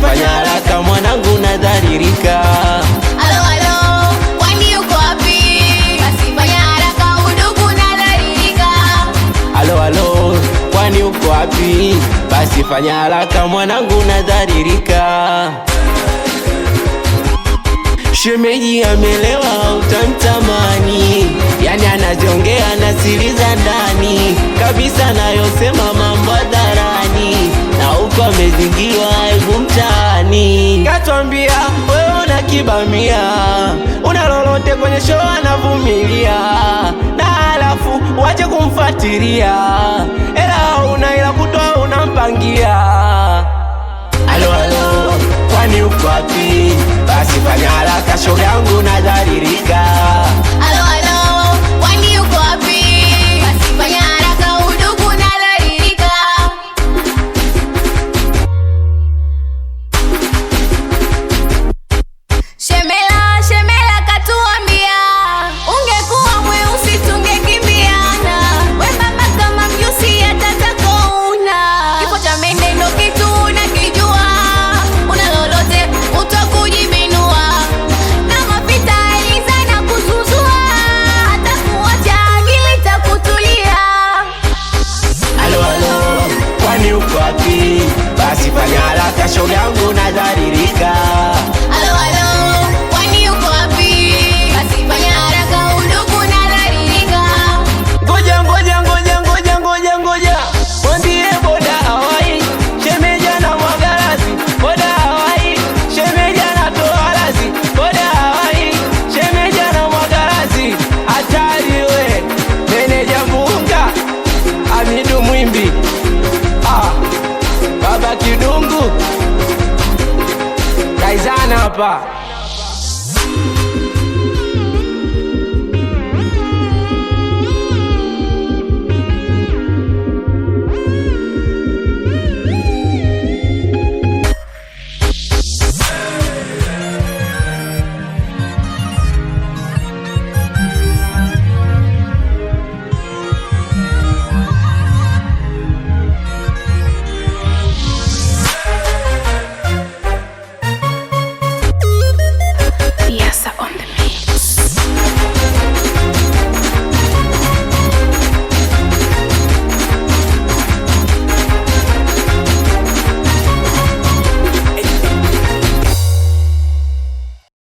basi fanya haraka mwanangu nadhalilika. Alo alo, kwani uko wapi? Basi fanya haraka udugu nadhalilika. Alo alo, kwani uko wapi? Basi fanya haraka mwanangu nadhalilika. Shemeji amelewa utamtamani, yani anaziongea na siri za ndani kabisa, nayosema mambo hadharani, na huko amezingirwa aibu mtaani. Katwambia wewe una kibamia, una lolote kwenye show anavumilia, na halafu wache kumfuatilia, ela una ila kutoa unampangia. Alo alo, kwani uko wapi? Basi fanya haraka shoga yangu nadhalilika. Alo alo, kwani uko wapi? Basi fanya haraka udugu nadhalilika. Shemela, shemela katuambia, ungekuwa mweusi tungekimbiana. We mama kama mjusi atataka una. Kifo cha mende ndo kitu unakijua. Una lolote utakujibinua. Na mapita eliza na kuzuzua. Hata kuwacha akili takutulia. Alo alo, kwani uko wapi? Basi fanya haraka shoga yangu nadhalilika. Alo alo, kwani uko wapi? Basi fanya haraka udugu nadhalilika. Ngoja ngoja ngoja ngoja ngoja ngoja, mwambie boda hawai, shemeja na mwagalazi. Boda hawai, shemeja na toalazi. Boda hawai, shemeja na mwagalazi. Hatari we, meneja Munga, Amidu Mwimbi, Baba Kidungu, Kaizana hapa.